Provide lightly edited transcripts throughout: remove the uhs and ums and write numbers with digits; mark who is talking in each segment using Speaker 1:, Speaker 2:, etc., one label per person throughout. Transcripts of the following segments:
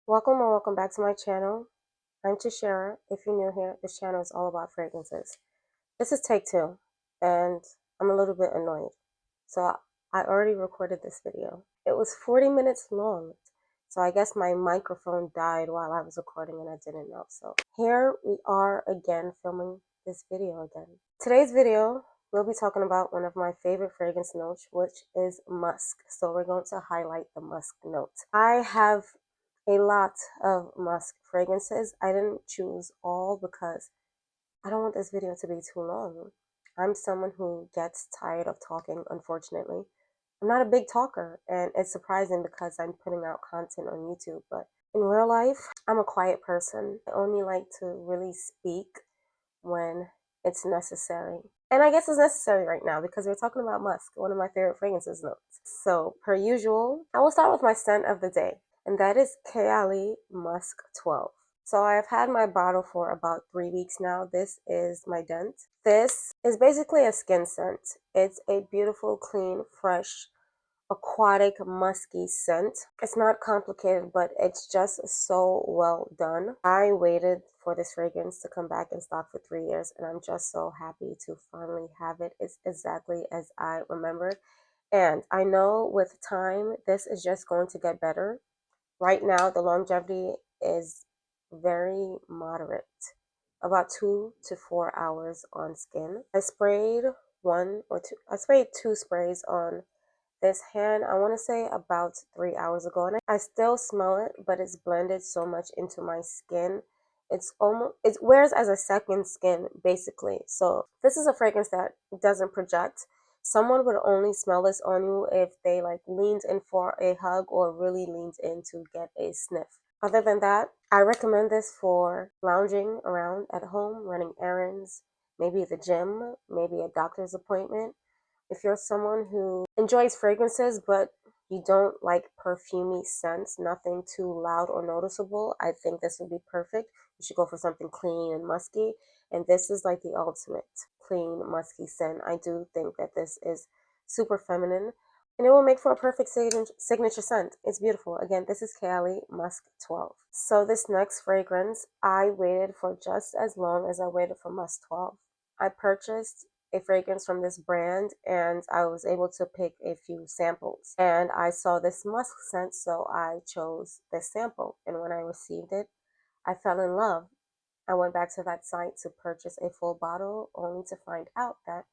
Speaker 1: Welcome or welcome back to my channel. I'm Tashera. If you're new here, this channel is all about fragrances. This is take two, and I'm a little bit annoyed. So I already recorded this video. It was 40 minutes long, so I guess my microphone died while I was recording and I didn't know. So here we are again filming this video again. Today's video, we'll be talking about one of my favorite fragrance notes, which is musk. So we're going to highlight the musk note. I have a lot of musk fragrances. I didn't choose all because I don't want this video to be too long. I'm someone who gets tired of talking, unfortunately. I'm not a big talker, and it's surprising because I'm putting out content on YouTube, but in real life, I'm a quiet person. I only like to really speak when it's necessary. And I guess it's necessary right now because we're talking about musk, one of my favorite fragrances notes. So, per usual, I will start with my scent of the day, and that is Kayali Musk 12. So I have had my bottle for about 3 weeks now. This is my dent. This is basically a skin scent. It's a beautiful, clean, fresh, aquatic, musky scent. It's not complicated, but it's just so well done. I waited for this fragrance to come back in stock for 3 years, and I'm just so happy to finally have it. It's exactly as I remembered. And I know with time, this is just going to get better. Right now, the longevity is very moderate, about 2 to 4 hours on skin. I sprayed I sprayed 2 sprays on this hand, I want to say about 3 hours ago, and I still smell it, but it's blended so much into my skin. It wears as a second skin basically. So this is a fragrance that doesn't project. Someone would only smell this on you if they like leaned in for a hug or really leaned in to get a sniff. Other than that, I recommend this for lounging around at home, running errands, maybe the gym, maybe a doctor's appointment. If you're someone who enjoys fragrances but you don't like perfumey scents, nothing too loud or noticeable, I think this would be perfect. You should go for something clean and musky, and this is like the ultimate clean, musky scent. I do think that this is super feminine, and it will make for a perfect signature scent. It's beautiful. Again, this is Kayali Musk 12. So this next fragrance, I waited for just as long as I waited for Musk 12. I purchased a fragrance from this brand and I was able to pick a few samples. And I saw this musk scent, so I chose this sample. And when I received it, I fell in love. I went back to that site to purchase a full bottle only to find out that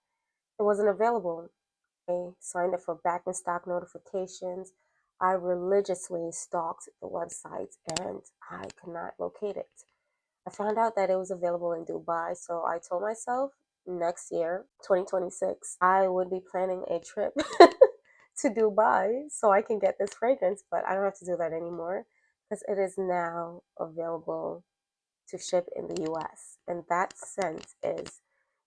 Speaker 1: it wasn't available. I signed up for back in stock notifications. I religiously stalked the website and I could not locate it. I found out that it was available in Dubai, so I told myself next year, 2026, I would be planning a trip to Dubai so I can get this fragrance, but I don't have to do that anymore because it is now available to ship in the US. And that scent is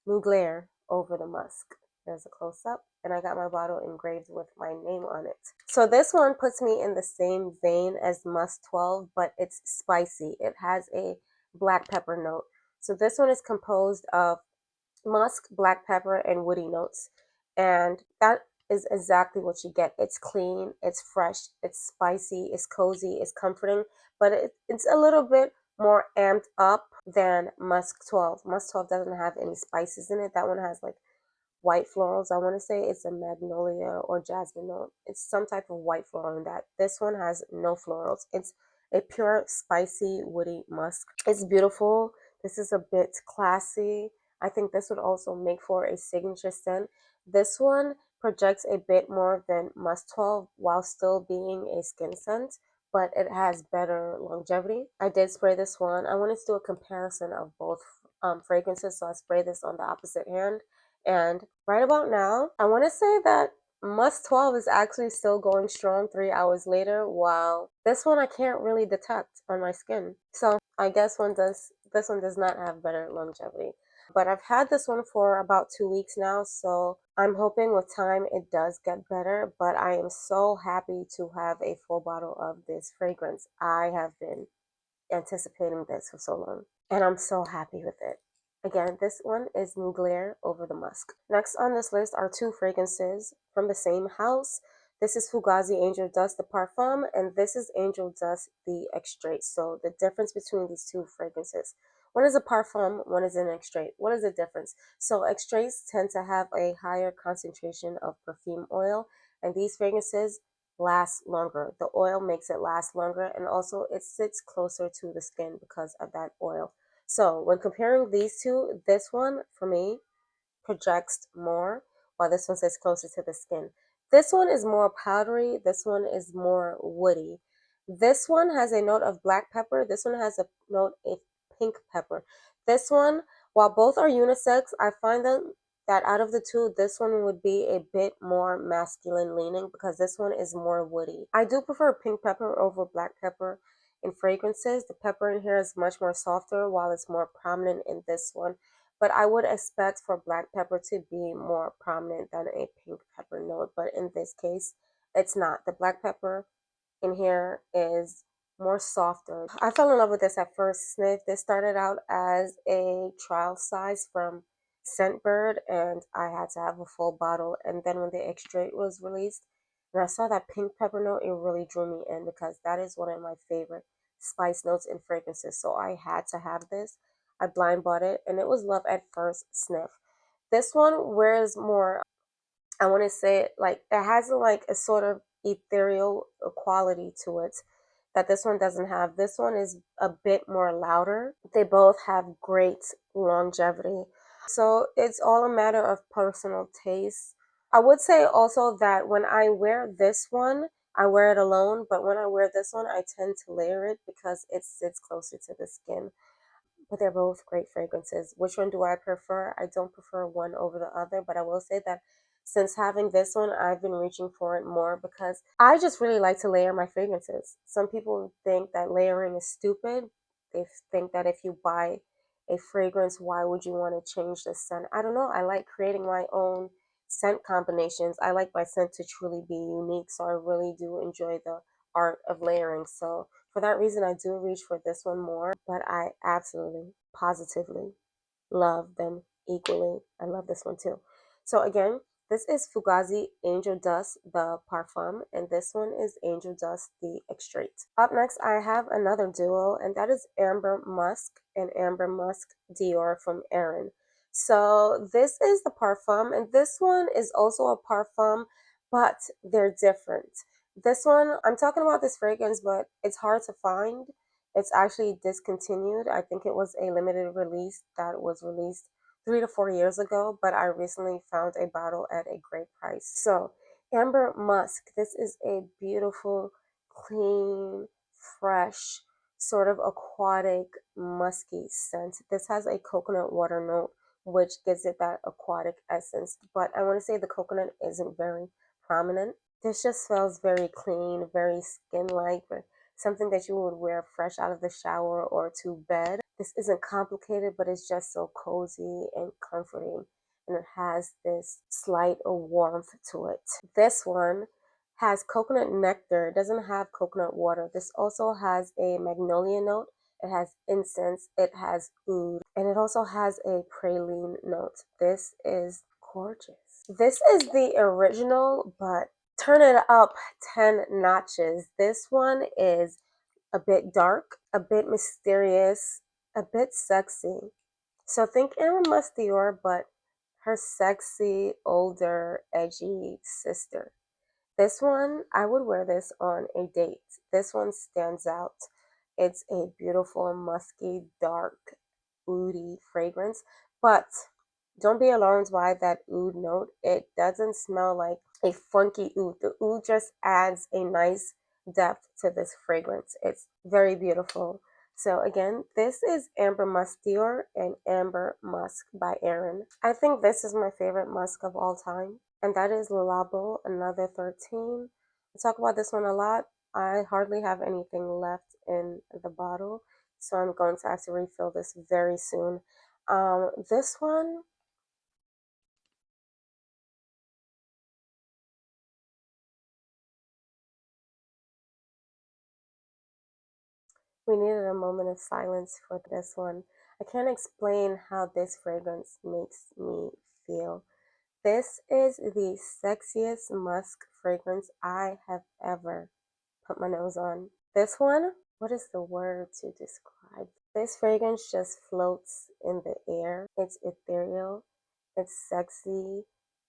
Speaker 1: Mugler over the musk. There's a close up, and I got my bottle engraved with my name on it. So this one puts me in the same vein as Musk 12, but it's spicy. It has a black pepper note. So this one is composed of musk, black pepper, and woody notes. And that is exactly what you get. It's clean, it's fresh, it's spicy, it's cozy, it's comforting, but it's a little bit more amped up than Musk 12. Musk 12 doesn't have any spices in it. That one has like white florals. I want to say it's a magnolia or jasmine note. It's some type of white floral in that. This one has no florals. It's a pure spicy woody musk. It's beautiful. This is a bit classy. I think this would also make for a signature scent. This one projects a bit more than Musk 12 while still being a skin scent, but it has better longevity. I did spray this one. I wanted to do a comparison of both fragrances, so I sprayed this on the opposite hand. And right about now, I want to say that Musk 12 is actually still going strong 3 hours later, while this one I can't really detect on my skin. So I guess this one does not have better longevity. But I've had this one for about 2 weeks now, so I'm hoping with time it does get better. But I am so happy to have a full bottle of this fragrance. I have been anticipating this for so long, and I'm so happy with it. Again, this one is Mugler over the musk. Next on this list are two fragrances from the same house. This is Fugazzi Angel Dust, the Parfum, and this is Angel Dust, the Extrait. So the difference between these two fragrances. One is a Parfum, one is an Extrait. What is the difference? So extraits tend to have a higher concentration of perfume oil, and these fragrances last longer. The oil makes it last longer, and also it sits closer to the skin because of that oil. So when comparing these two, this one, for me, projects more, while this one sits closer to the skin. This one is more powdery. This one is more woody. This one has a note of black pepper. This one has a note of pink pepper. This one, while both are unisex, I find that out of the two, this one would be a bit more masculine leaning because this one is more woody. I do prefer pink pepper over black pepper in fragrances. The pepper in here is much more softer while it's more prominent in this one. But I would expect for black pepper to be more prominent than a pink pepper note. But in this case, it's not. The black pepper in here is more softer. I fell in love with this at first sniff. This started out as a trial size from Scentbird, and I had to have a full bottle. And then when the extrait was released, and I saw that pink pepper note, it really drew me in because that is one of my favorite spice notes in fragrances. So I had to have this. I blind bought it, and it was love at first sniff. This one wears more, I want to say it like it has like a sort of ethereal quality to it that this one doesn't have. This one is a bit more louder. They both have great longevity. So it's all a matter of personal taste. I would say also that when I wear this one, I wear it alone, but when I wear this one, I tend to layer it because it sits closer to the skin. But they're both great fragrances. Which one do I prefer? I don't prefer one over the other, but I will say that since having this one, I've been reaching for it more because I just really like to layer my fragrances. Some people think that layering is stupid. They think that if you buy a fragrance, why would you want to change the scent? I don't know. I like creating my own scent combinations. I like my scent to truly be unique, so I really do enjoy the art of layering. So for that reason, I do reach for this one more, but I absolutely, positively love them equally. I love this one too. So again, this is Fugazzi Angel Dust, the Parfum, and this one is Angel Dust, the Extrait. Up next, I have another duo, and that is Amber Musk and Amber Musk Dior from Aerin. So this is the Parfum, and this one is also a Parfum, but they're different. This one, I'm talking about this fragrance, but it's hard to find. It's actually discontinued. I think it was a limited release that was released 3 to 4 years ago, but I recently found a bottle at a great price. So, Amber Musk. This is a beautiful, clean, fresh, sort of aquatic, musky scent. This has a coconut water note, which gives it that aquatic essence, but I want to say the coconut isn't very prominent. This just smells very clean, very skin-like, something that you would wear fresh out of the shower or to bed. This isn't complicated, but it's just so cozy and comforting, and it has this slight of warmth to it. This one has coconut nectar. It doesn't have coconut water. This also has a magnolia note. It has incense. It has oud, and it also has a praline note. This is gorgeous. This is the original, but turn it up 10 notches. This one is a bit dark, a bit mysterious, a bit sexy. So think Erin Dior, but her sexy, older, edgy sister. This one, I would wear this on a date. This one stands out. It's a beautiful, musky, dark, oudy fragrance, but don't be alarmed by that oud note. It doesn't smell like a funky oud. The oud just adds a nice depth to this fragrance. It's very beautiful. So again, this is Amber Musk Dior and Amber Musk by Aerin. I think this is my favorite musk of all time, and that is Labo Another 13. I talk about this one a lot. I hardly have anything left in the bottle, so I'm going to have to refill this very soon. This one, we needed a moment of silence for this one. I can't explain how this fragrance makes me feel. This is the sexiest musk fragrance I have ever put my nose on. This one, what is the word to describe? This fragrance just floats in the air. It's ethereal, it's sexy,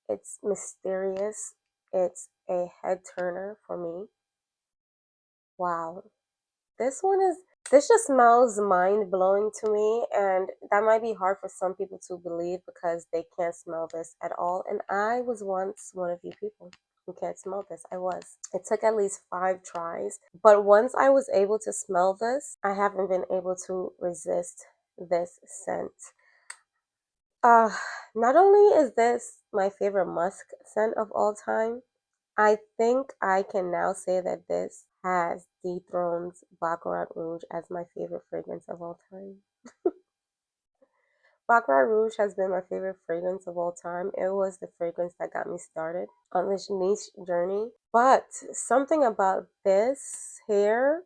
Speaker 1: it's mysterious, it's a head turner for me. Wow. This just smells mind blowing to me, and that might be hard for some people to believe because they can't smell this at all. And I was once one of you people who can't smell this. I was. It took at least 5 tries, but once I was able to smell this, I haven't been able to resist this scent. Not only is this my favorite musk scent of all time, I think I can now say that this has dethroned Baccarat Rouge as my favorite fragrance of all time. Baccarat Rouge has been my favorite fragrance of all time. It was the fragrance that got me started on this niche journey. But something about this here,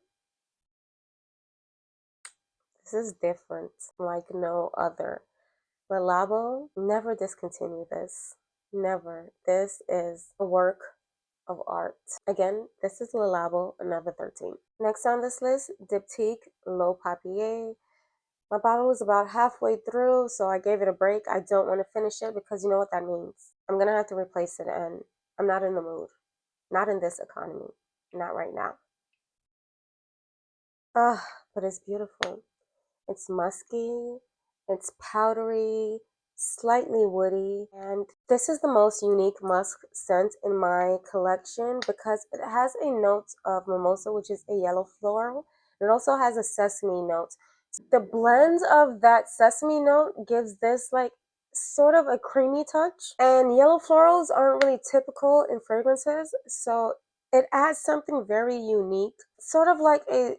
Speaker 1: this is different like no other. The Labo never discontinue this. Never. This is a work of art. Again, this is Labo Another 13. Next on this list, Diptyque Low Papier. My bottle was about halfway through, so I gave it a break. I don't want to finish it because you know what that means. I'm going to have to replace it, and I'm not in the mood. Not in this economy. Not right now. But it's beautiful. It's musky, it's powdery, slightly woody, and this is the most unique musk scent in my collection because it has a note of mimosa, which is a yellow floral. It also has a sesame note. The blend of that sesame note gives this like sort of a creamy touch, and yellow florals aren't really typical in fragrances, so it adds something very unique, sort of like a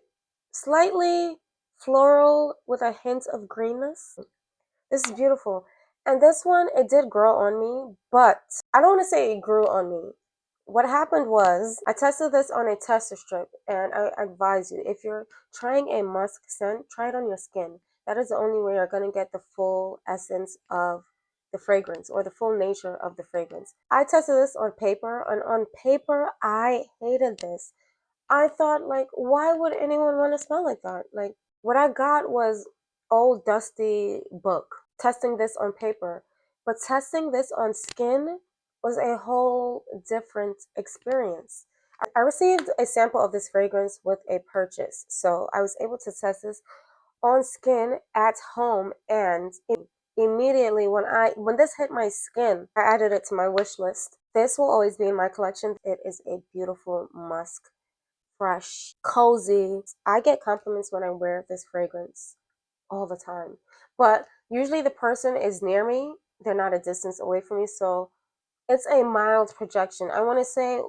Speaker 1: slightly floral with a hint of greenness. This is beautiful. And this one, it did grow on me, but I don't want to say it grew on me. What happened was I tested this on a tester strip, and I advise you, if you're trying a musk scent, try it on your skin. That is the only way you're going to get the full essence of the fragrance or the full nature of the fragrance. I tested this on paper, and on paper, I hated this. I thought, like, why would anyone want to smell like that? Like, what I got was old dusty book. Testing this on paper, but testing this on skin was a whole different experience. I received a sample of this fragrance with a purchase, so I was able to test this on skin at home, and immediately when this hit my skin, I added it to my wish list. This will always be in my collection. It is a beautiful musk, fresh, cozy. I get compliments when I wear this fragrance all the time. But usually the person is near me, they're not a distance away from me, so it's a mild projection. I want to say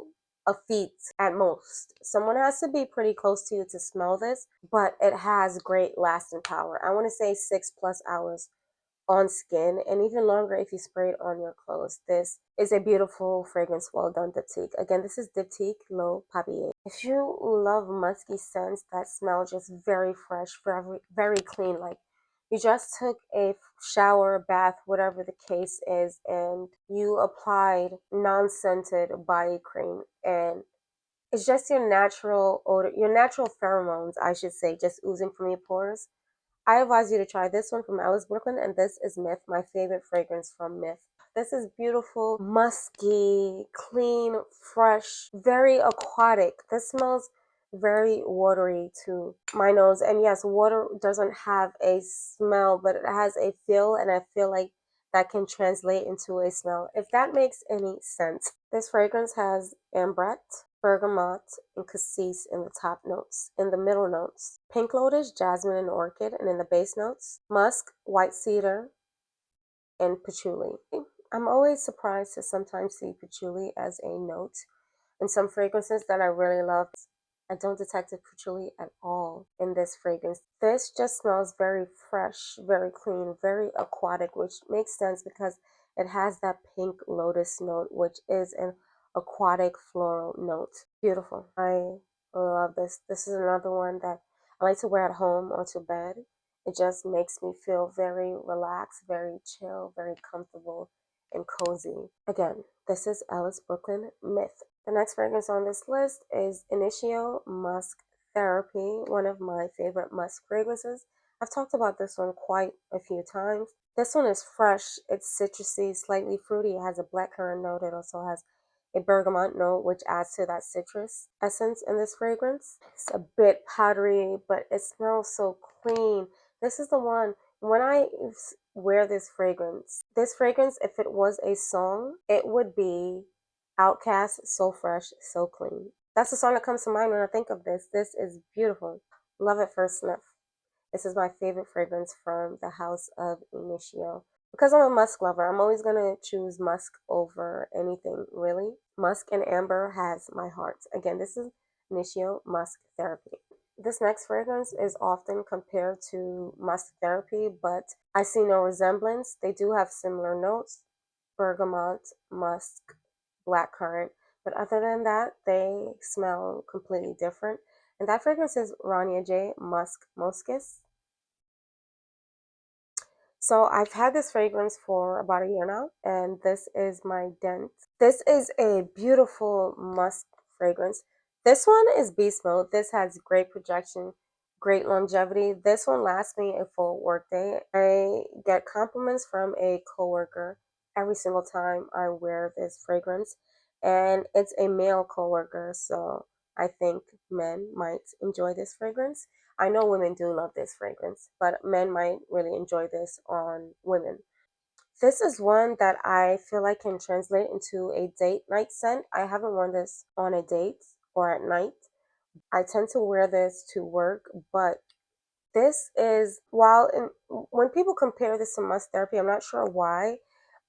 Speaker 1: a feet at most. Someone has to be pretty close to you to smell this, but it has great lasting power. I want to say 6+ hours on skin, and even longer if you spray it on your clothes. This is a beautiful fragrance, well done, Diptyque. Again, this is Diptyque Low Papier. If you love musky scents that smell just very fresh, very clean, like you just took a shower, bath, whatever the case is, and you applied non-scented body cream, and it's just your natural odor, your natural pheromones, I should say, just oozing from your pores. I advise you to try this one from Ellis, Brooklyn, and this is Myth, my favorite fragrance from Myth. This is beautiful, musky, clean, fresh, very aquatic. This smells very watery to my nose. And yes, water doesn't have a smell, but it has a feel, and I feel like that can translate into a smell, if that makes any sense. This fragrance has ambrette, bergamot, and cassis in the top notes. In the middle notes, pink lotus, jasmine, and orchid. And in the base notes, musk, white cedar, and patchouli. I'm always surprised to sometimes see patchouli as a note in some fragrances that I really love. I don't detect the patchouli at all in this fragrance. This just smells very fresh, very clean, very aquatic, which makes sense because it has that pink lotus note, which is an aquatic floral note. Beautiful. I love this. This is another one that I like to wear at home or to bed. It just makes me feel very relaxed, very chill, very comfortable and cozy. Again, this is Ellis, Brooklyn, Myth. The next fragrance on this list is Initio Musk Therapy, one of my favorite musk fragrances. I've talked about this one quite a few times. This one is fresh, it's citrusy, slightly fruity. It has a blackcurrant note. It also has a bergamot note, which adds to that citrus essence in this fragrance. It's a bit powdery, but it smells so clean. This is the one, when I wear this fragrance, if it was a song, it would be Outcast, So Fresh, So Clean. That's the song that comes to mind when I think of this. This is beautiful. Love at first sniff. This is my favorite fragrance from the house of Initio. Because I'm a musk lover, I'm always going to choose musk over anything, really. Musk and amber has my heart. Again, this is Initio Musk Therapy. This next fragrance is often compared to musk therapy, but I see no resemblance. They do have similar notes: bergamot, musk, blackcurrant. But other than that, they smell completely different. And that fragrance is Rania J. Musk Moschus. So I've had this fragrance for about a year now, and this is my dent. This is a beautiful musk fragrance. This one is beast mode. This has great projection, great longevity. This one lasts me a full workday. I get compliments from a coworker every single time I wear this fragrance, and it's a male coworker, so I think men might enjoy this fragrance. I know women do love this fragrance, but men might really enjoy this on women. This is one that I feel like can translate into a date night scent. I haven't worn this on a date or at night. I tend to wear this to work, but this is, when people compare this to musk therapy, I'm not sure why,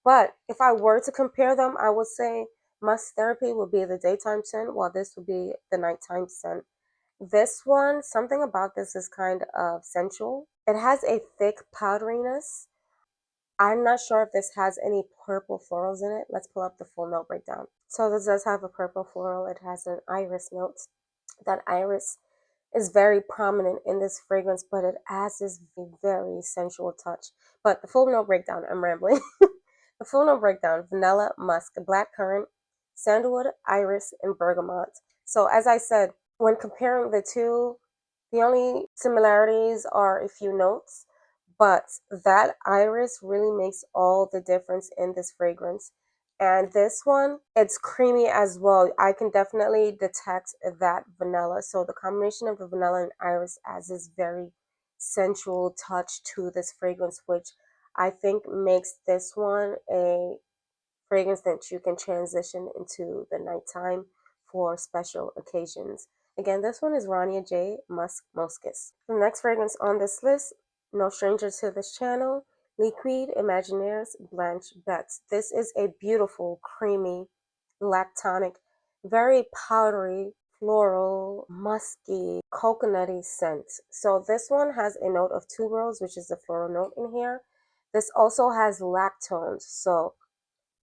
Speaker 1: but if I were to compare them, I would say musk therapy would be the daytime scent, while this would be the nighttime scent. This one, something about this is kind of sensual. It has a thick powderiness. I'm not sure if this has any purple florals in it. Let's pull up the full note breakdown. So this does have a purple floral. It has an iris note. That iris is very prominent in this fragrance, but it adds this very sensual touch. But the full note breakdown, I'm rambling. The full note breakdown: vanilla, musk, blackcurrant, sandalwood, iris, and bergamot. So as I said, when comparing the two, the only similarities are a few notes, but that iris really makes all the difference in this fragrance. And this one, it's creamy as well. I can definitely detect that vanilla. So the combination of the vanilla and iris adds this very sensual touch to this fragrance, which I think makes this one a fragrance that you can transition into the nighttime for special occasions. Again, this one is Rania J. Musk Moschus. The next fragrance on this list, no stranger to this channel, Liquide, Imaginaires, Blanche, Bete. This is a beautiful, creamy, lactonic, very powdery, floral, musky, coconutty scent. So this one has a note of tuberose, which is the floral note in here. This also has lactones. So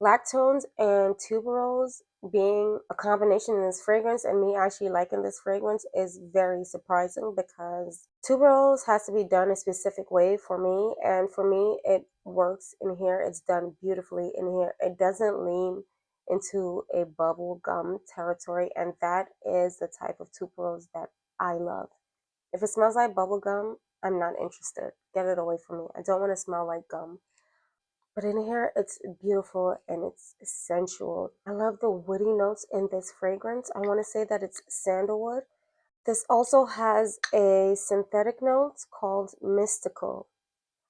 Speaker 1: lactones and tuberose being a combination in this fragrance, and me actually liking this fragrance, is very surprising because tuberose has to be done a specific way for me, and for me it works in here. It's done beautifully in here. It doesn't lean into a bubble gum territory, and that is the type of tuberose that I love. If it smells like bubble gum, I'm not interested. Get it away from me. I don't want to smell like gum. But in here, it's beautiful and it's sensual. I love the woody notes in this fragrance. I want to say that it's sandalwood. This also has a synthetic note called mystical.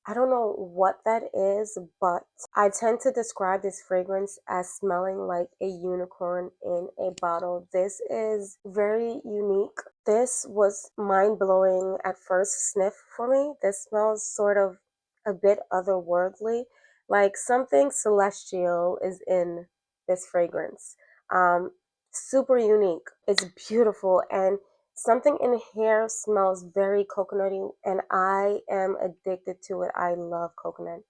Speaker 1: I don't know what that is, but I tend to describe this fragrance as smelling like a unicorn in a bottle. This is very unique. This was mind-blowing at first sniff for me. This smells sort of a bit otherworldly, like something celestial is in this fragrance. Um, Super unique. It's beautiful, and something in here smells very coconutty, and I am addicted to it. I love coconut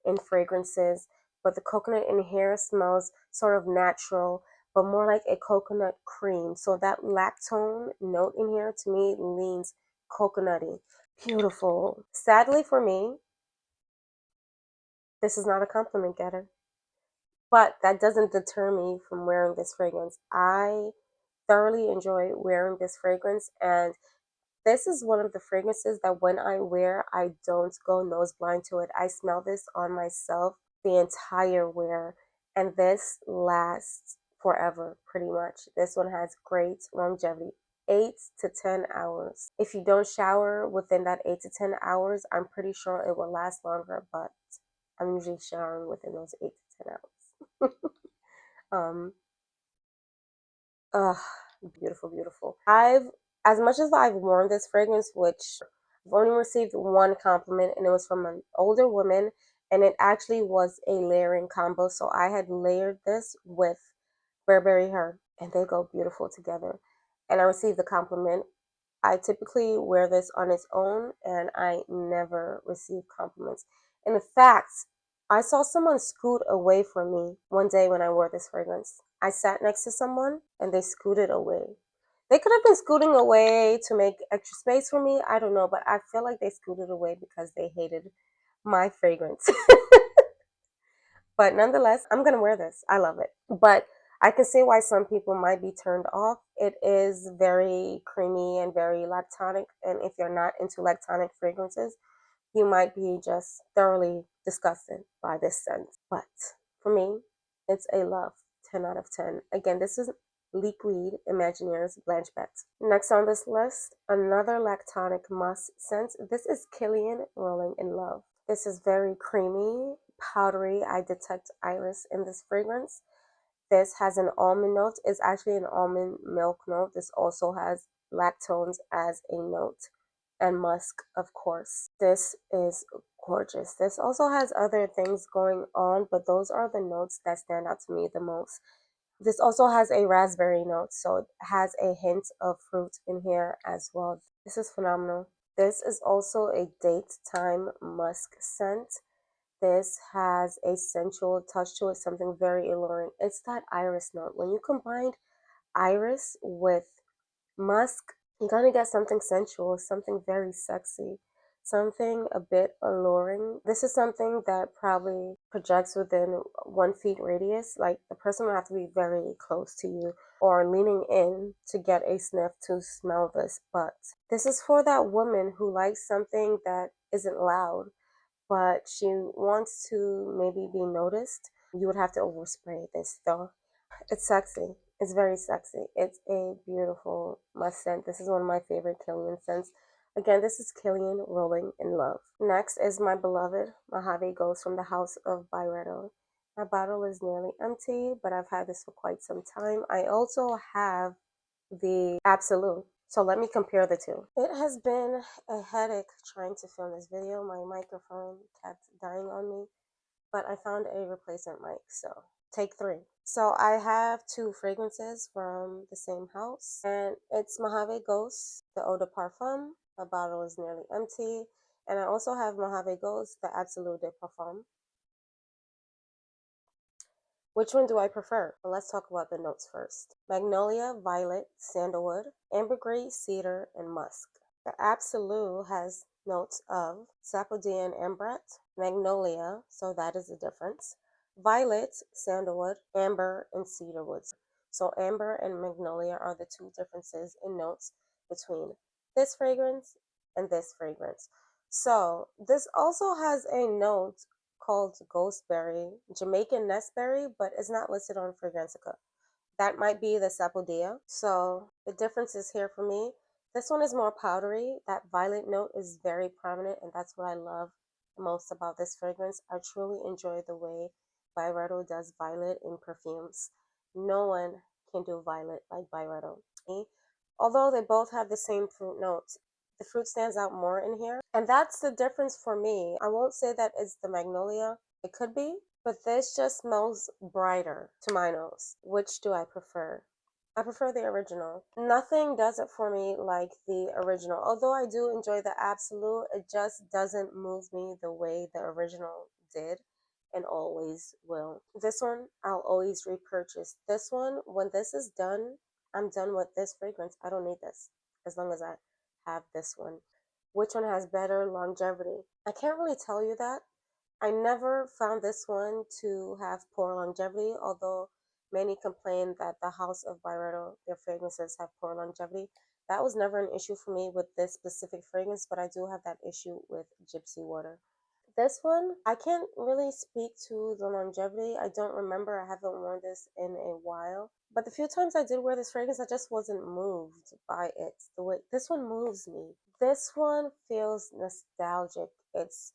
Speaker 1: in fragrances, but the coconut in here smells sort of natural, but more like a coconut cream. So that lactone note in here to me leans coconutty. Beautiful. Sadly for me, this is not a compliment getter. But that doesn't deter me from wearing this fragrance. I thoroughly enjoy wearing this fragrance, and this is one of the fragrances that when I wear, I don't go nose blind to it. I smell this on myself the entire wear, and this lasts forever pretty much. This one has great longevity. 8 to 10 hours. If you don't shower within that 8 to 10 hours, I'm pretty sure it will last longer, but I'm usually showering within those 8 to 10 hours. um, Ugh, beautiful, beautiful. As much as I've worn this fragrance, which I've only received one compliment, and it was from an older woman, and it actually was a layering combo. So I had layered this with Burberry Her, and they go beautiful together. And I received the compliment. I typically wear this on its own, and I never receive compliments. In fact, I saw someone scoot away from me one day when I wore this fragrance. I sat next to someone, and they scooted away. They could have been scooting away to make extra space for me. I don't know, but I feel like they scooted away because they hated my fragrance. But nonetheless, I'm going to wear this. I love it. But I can see why some people might be turned off. It is very creamy and very lactonic. And if you're not into lactonic fragrances, you might be just thoroughly disgusted by this scent. But for me, it's a love. 10 out of 10. Again, this is Liquide Imaginaires Blanche Bete. Next on this list, another lactonic musk scent. This is Kilian Rolling in Love. This is very creamy, powdery. I detect iris in this fragrance. This has an almond note. It's actually an almond milk note. This also has lactones as a note, and musk, of course. This is gorgeous. This also has other things going on, but those are the notes that stand out to me the most. This also has a raspberry note, so it has a hint of fruit in here as well. This is phenomenal. This is also a date time musk scent. This has a sensual touch to it, something very alluring. It's that iris note. When you combine iris with musk, you're gonna get something sensual, something very sexy, something a bit alluring. This is something that probably projects within 1 feet radius. Like the person will have to be very close to you or leaning in to get a sniff to smell this. But this is for that woman who likes something that isn't loud, but she wants to maybe be noticed. You would have to overspray this though. It's sexy. It's very sexy. It's a beautiful must scent. This is one of my favorite Kilian scents. Again, this is Kilian Rolling in Love. Next is my beloved Mojave Ghost from the house of Byredo. My bottle is nearly empty, but I've had this for quite some time. I also have the Absolute. So let me compare the two. It has been a headache trying to film this video. My microphone kept dying on me, but I found a replacement mic, so take 3. So I have 2 fragrances from the same house, and it's Mojave Ghost, the Eau de Parfum. My bottle is nearly empty. And I also have Mojave Ghost, the Absolute de Parfum. Which one do I prefer? Well, let's talk about the notes first. Magnolia, violet, sandalwood, ambergris, cedar, and musk. The Absolute has notes of sapodilla and ambrette, magnolia, so that is the difference. Violet, sandalwood, amber, and cedarwood. So amber and magnolia are the 2 differences in notes between this fragrance and this fragrance. So this also has a note called Ghostberry, Jamaican Nestberry, but it's not listed on Fragrantica. That might be the Sapodilla. So the difference is here for me. This one is more powdery. That violet note is very prominent, and that's what I love most about this fragrance. I truly enjoy the way Byredo does violet in perfumes. No one can do violet like Byredo. Although they both have the same fruit notes, the fruit stands out more in here. And that's the difference for me. I won't say that it's the magnolia. It could be, but this just smells brighter to my nose. Which do I prefer? I prefer the original. Nothing does it for me like the original. Although I do enjoy the Absolute, it just doesn't move me the way the original did and always will. This one, I'll always repurchase. This one, when this is done, I'm done with this fragrance. I don't need this as long as I have this one. Which one has better longevity? I can't really tell you that I never found this one to have poor longevity, although many complain that the House of Byredo, their fragrances have poor longevity. That was never an issue for me with this specific fragrance, but I do have that issue with Gypsy Water. This one, I can't really speak to the longevity. I don't remember. I haven't worn this in a while. But the few times I did wear this fragrance, I just wasn't moved by it. The way this one moves me. This one feels nostalgic. It's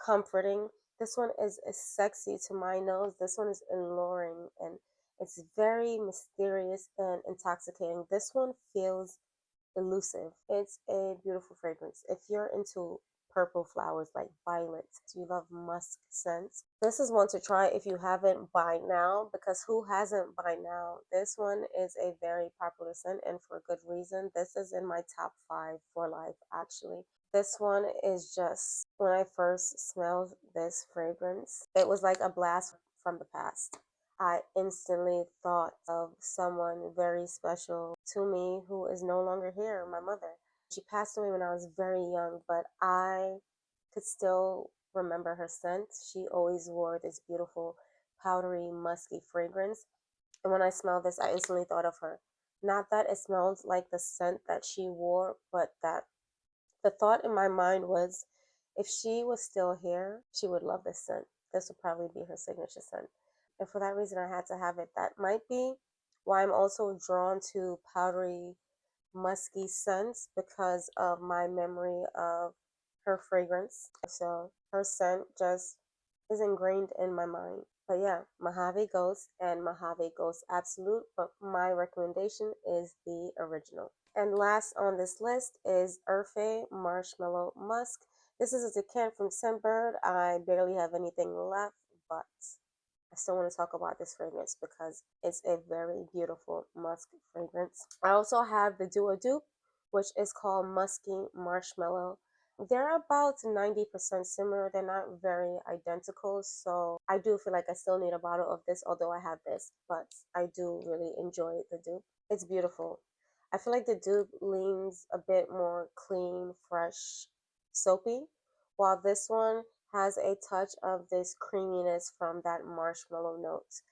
Speaker 1: comforting. This one is sexy to my nose. This one is alluring and it's very mysterious and intoxicating. This one feels elusive. It's a beautiful fragrance. If you're into purple flowers like violets, you love musk scents, this is one to try if you haven't by now, because who hasn't by now? This one is a very popular scent and for good reason. This is in my top 5 for life actually. This one is just, when I first smelled this fragrance, it was like a blast from the past. I instantly thought of someone very special to me who is no longer here, my mother. She passed away when I was very young, but I could still remember her scent. She always wore this beautiful, powdery, musky fragrance. And when I smelled this, I instantly thought of her. Not that it smelled like the scent that she wore, but that the thought in my mind was, if she was still here, she would love this scent. This would probably be her signature scent. And for that reason, I had to have it. That might be why I'm also drawn to powdery, musky scents, because of my memory of her fragrance. So her scent just is ingrained in my mind. But yeah, Mojave Ghost and Mojave Ghost Absolute, but my recommendation is the original. And last on this list is Irfe Marshmallow Musk. This is a decant from Scentbird. I barely have anything left, but I still want to talk about this fragrance because it's a very beautiful musk fragrance. I also have the Duo Dupe, which is called Musky Marshmallow. They're about 90% similar. They're not very identical, so I do feel like I still need a bottle of this, although I have this, but I do really enjoy the dupe. It's beautiful. I feel like the dupe leans a bit more clean, fresh, soapy, while this one has a touch of this creaminess from that marshmallow note.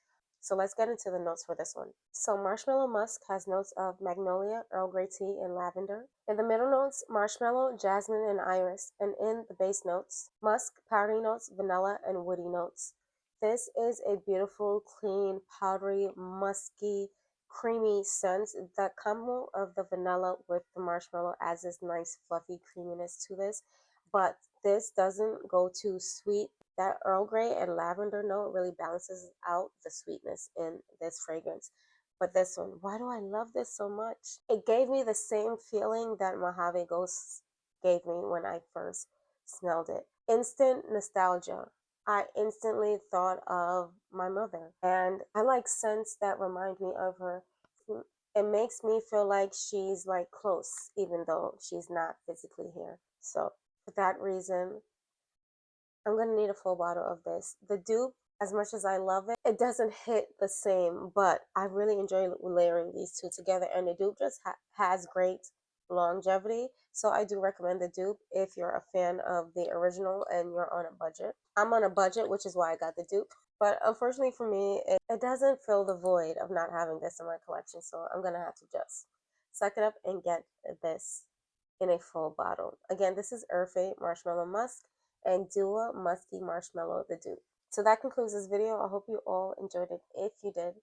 Speaker 1: So let's get into the notes for this one. So Marshmallow Musk has notes of magnolia, Earl Grey tea, and lavender. In the middle notes, marshmallow, jasmine, and iris. And in the base notes, musk, powdery notes, vanilla, and woody notes. This is a beautiful, clean, powdery, musky, creamy scent. The combo of the vanilla with the marshmallow adds this nice fluffy creaminess to this, but this doesn't go too sweet. That Earl Grey and lavender note really balances out the sweetness in this fragrance. But this one, why do I love this so much? It gave me the same feeling that Mojave Ghost gave me when I first smelled it. Instant nostalgia. I instantly thought of my mother. And I like scents that remind me of her. It makes me feel like she's like close, even though she's not physically here. So for that reason, I'm gonna need a full bottle of this. The dupe, as much as I love it, it doesn't hit the same, but I really enjoy layering these two together, and the dupe just has great longevity. So I do recommend the dupe if you're a fan of the original and you're on a budget. I'm on a budget, which is why I got the dupe. But unfortunately for me, it doesn't fill the void of not having this in my collection. So I'm gonna have to just suck it up and get this in a full bottle. Again, this is Irfe Marshmallow Musk and Dua Musky Marshmallow the dupe. So that concludes this video. I hope you all enjoyed it. If you did,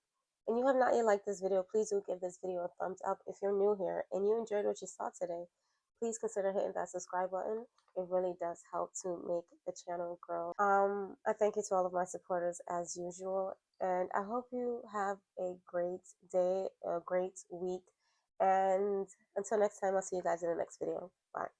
Speaker 1: and you have not yet liked this video, please do give this video a thumbs up. If you're new here and you enjoyed what you saw today, please consider hitting that subscribe button. It really does help to make the channel grow. I thank you to all of my supporters as usual, and I hope you have a great day, a great week, and until next time, I'll see you guys in the next video. Bye.